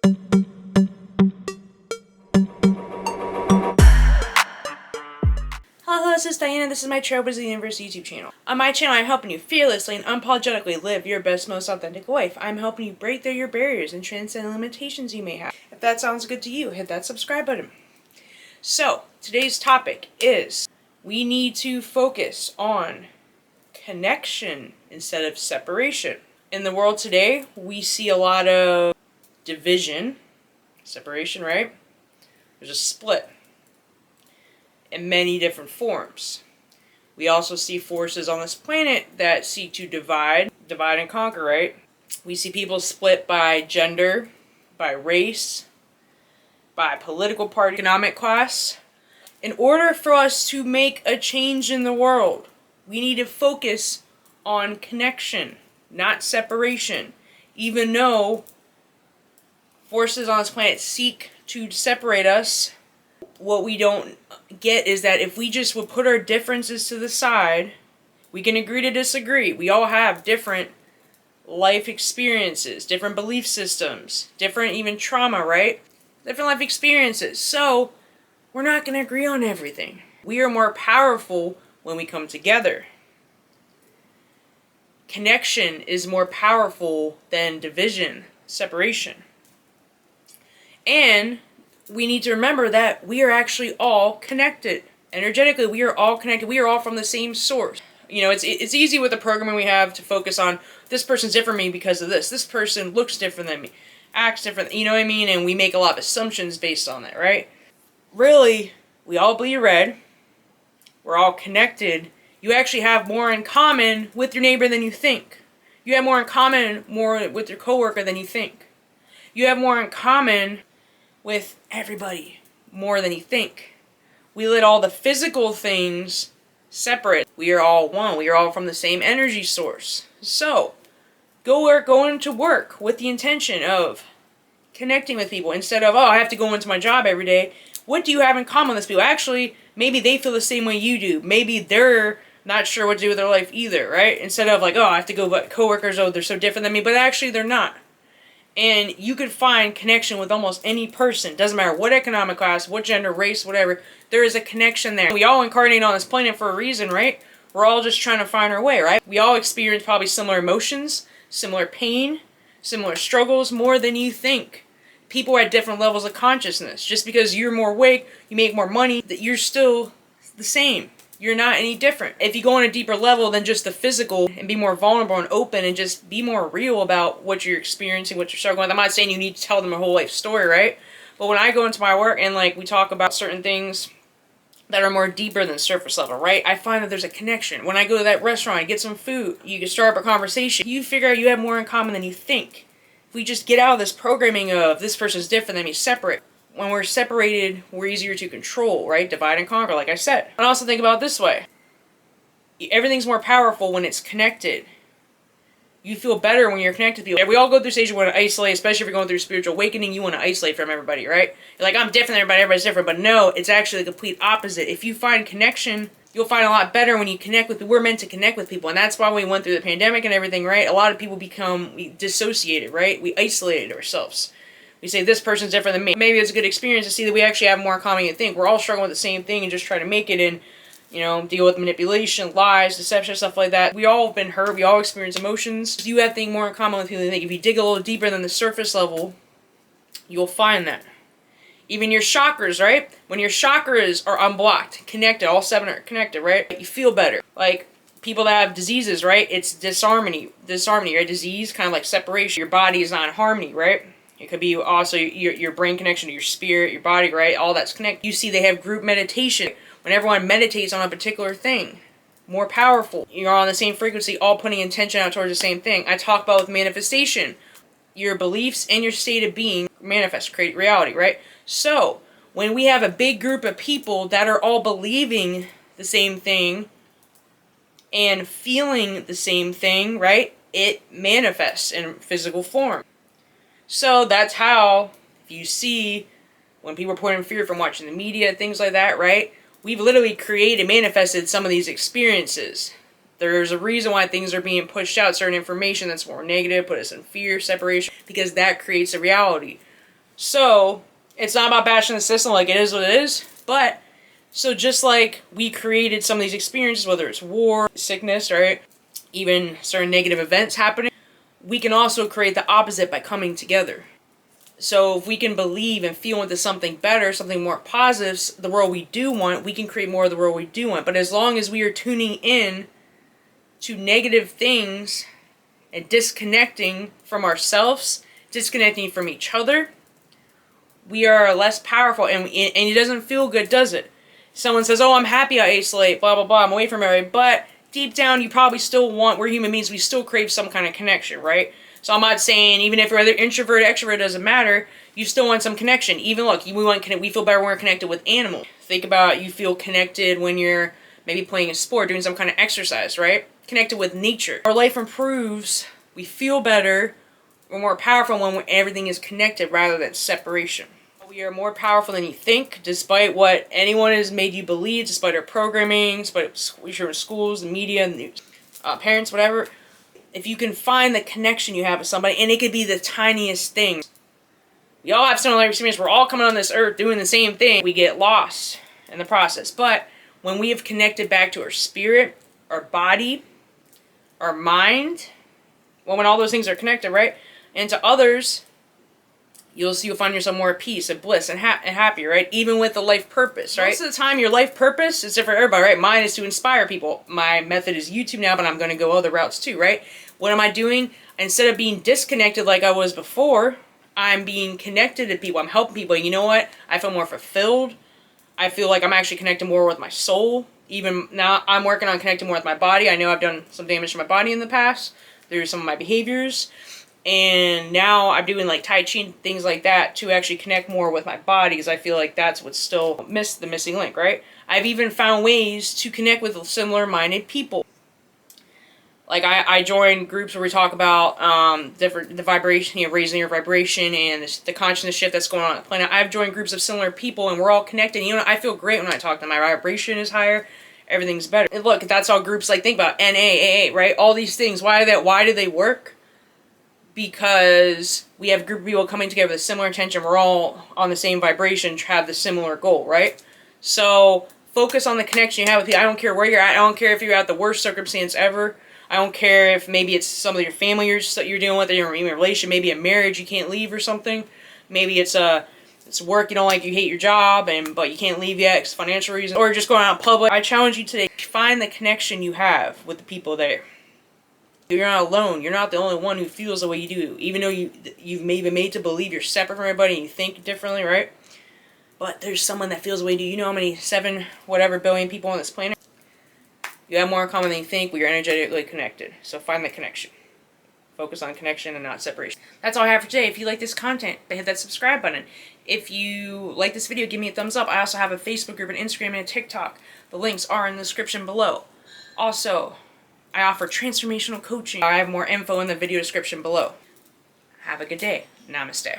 Hello, this is Diana. This is my Trailblazers of the Universe YouTube channel. On my channel, I'm helping you fearlessly and unapologetically live your best, most authentic life. I'm helping you break through your barriers and transcend the limitations you may have. If that sounds good to you, hit that subscribe button. So, today's topic is we need to focus on connection instead of separation. In the world today, we see a lot of division, separation, right? There's a split in many different forms. We also see forces on this planet that seek to divide and conquer, right? We see people split by gender, by race, by political party, economic class. In order for us to make a change in the world, we need to focus on connection, not separation. Even though forces on this planet seek to separate us, what we don't get is that if we just would put our differences to the side, we can agree to disagree. We all have different life experiences, different belief systems, different even trauma, right? Different life experiences. So we're not going to agree on everything. We are more powerful when we come together. Connection is more powerful than division, separation. And we need to remember that we are actually all connected. Energetically, we are all connected. We are all from the same source. You know, it's easy with the programming we have to focus on this person's different from me because of this. This person looks different than me, acts different, you know what I mean? And we make a lot of assumptions based on that, right? Really, we all bleed red. We're all connected. You actually have more in common with your neighbor than you think. You have more in common with your coworker than you think. You have more in common with everybody more than you think. We let all the physical things separate. We are all one. We are all from the same energy source. So, go into work with the intention of connecting with people instead of, oh, I have to go into my job every day. What do you have in common with these people? Actually, maybe they feel the same way you do. Maybe they're not sure what to do with their life either, right? Instead of like, oh, I have to go, but coworkers, oh, they're so different than me. But actually, they're not. And you could find connection with almost any person. Doesn't matter what economic class, what gender, race, whatever. There is a connection there. We all incarnate on this planet for a reason, right? We're all just trying to find our way, right? We all experience probably similar emotions, similar pain, similar struggles more than you think. People are at different levels of consciousness. Just because you're more awake, you make more money, that you're still the same. You're not any different. If you go on a deeper level than just the physical and be more vulnerable and open and just be more real about what you're experiencing, what you're struggling with. I'm not saying you need to tell them a whole life story, right? But when I go into my work and like we talk about certain things that are more deeper than surface level, right? I find that there's a connection. When I go to that restaurant and get some food, you can start up a conversation. You figure out you have more in common than you think. If we just get out of this programming of this person's different than me, separate. When we're separated, we're easier to control, right? Divide and conquer, like I said. And also think about it this way. Everything's more powerful when it's connected. You feel better when you're connected to people. We all go through stages where we want to isolate, especially if you're going through spiritual awakening, you want to isolate from everybody, right? You're like, I'm different than everybody, everybody's different. But no, it's actually the complete opposite. If you find connection, you'll find a lot better when you connect with people. We're meant to connect with people. And that's why we went through the pandemic and everything, right? A lot of people become dissociated, right? We isolated ourselves. We say, this person's different than me. Maybe it's a good experience to see that we actually have more in common than you think. We're all struggling with the same thing and just try to make it and, you know, deal with manipulation, lies, deception, stuff like that. We all have been hurt. We all experience emotions. You have things more in common with people than you think. If you dig a little deeper than the surface level, you'll find that. Even your chakras, right? When your chakras are unblocked, connected, all 7 are connected, right? You feel better. Like people that have diseases, right? It's disharmony, right? Disease, kind of like separation. Your body is not in harmony, right? It could be also your brain connection to your spirit, your body, right? All that's connected. You see they have group meditation. When everyone meditates on a particular thing, more powerful. You're on the same frequency, all putting intention out towards the same thing. I talk about with manifestation. Your beliefs and your state of being manifest, create reality, right? So, when we have a big group of people that are all believing the same thing and feeling the same thing, right? It manifests in physical form. So that's how, if you see, when people are put in fear from watching the media, things like that, right? We've literally created, manifested some of these experiences. There's a reason why things are being pushed out, certain information that's more negative, put us in fear, separation, because that creates a reality. So it's not about bashing the system, like it is what it is, but so just like we created some of these experiences, whether it's war, sickness, right, even certain negative events happening, we can also create the opposite by coming together. So if we can believe and feel into something better, something more positive, the world we do want, we can create more of the world we do want. But as long as we are tuning in to negative things and disconnecting from ourselves, disconnecting from each other, we are less powerful, and it doesn't feel good, does it? Someone says, oh, I'm happy I isolate, blah, blah, blah, I'm away from everybody, but deep down you probably still want, we're human beings, we still crave some kind of connection, right? So I'm not saying, even if you're either introvert or extrovert, doesn't matter, you still want some connection. Even, look, we feel better when we're connected with animals. Think about, you feel connected when you're maybe playing a sport, doing some kind of exercise, right? Connected with nature. Our life improves, we feel better, we're more powerful when everything is connected rather than separation. We are more powerful than you think, despite what anyone has made you believe, despite our programming, despite schools, the media, the news, parents, whatever. If you can find the connection you have with somebody, and it could be the tiniest thing. We all have similar experiences. We're all coming on this earth doing the same thing. We get lost in the process. But when we have connected back to our spirit, our body, our mind, well, when all those things are connected, right, and to others, you'll find yourself more at peace and bliss and happy, right? Even with the life purpose, right? Most of the time, your life purpose is different for everybody, right? Mine is to inspire people. My method is YouTube now, but I'm going to go other routes too, right? What am I doing? Instead of being disconnected like I was before, I'm being connected to people. I'm helping people. You know what? I feel more fulfilled. I feel like I'm actually connecting more with my soul. Even now, I'm working on connecting more with my body. I know I've done some damage to my body in the past through some of my behaviors. And now I'm doing like Tai Chi and things like that to actually connect more with my body, because I feel like that's what's still the missing link, right? I've even found ways to connect with similar-minded people. Like I join groups where we talk about the vibration, raising your vibration and the consciousness shift that's going on the planet. I've joined groups of similar people and we're all connected. You know, I feel great when I talk to them. My vibration is higher. Everything's better. And look, that's all groups like, think about NA, AA, right? All these things. Why do they work? Because we have a group of people coming together with a similar intention. We're all on the same vibration, have the similar goal, right? So focus on the connection you have with people. I don't care where you're at. I don't care if you're at the worst circumstance ever. I don't care if maybe it's some of your family you're dealing with, you're in a relation, maybe a marriage you can't leave or something. Maybe it's work you don't like, you hate your job, but you can't leave yet because financial reasons, or just going out in public. I challenge you today, find the connection you have with the people there. You're not alone. You're not the only one who feels the way you do. Even though you've maybe been made to believe you're separate from everybody and you think differently, right? But there's someone that feels the way you do. You know how many 7 whatever billion people on this planet? You have more in common than you think. We are energetically connected. So find the connection. Focus on connection and not separation. That's all I have for today. If you like this content, hit that subscribe button. If you like this video, give me a thumbs up. I also have a Facebook group, an Instagram, and a TikTok. The links are in the description below. Also, I offer transformational coaching. I have more info in the video description below. Have a good day. Namaste.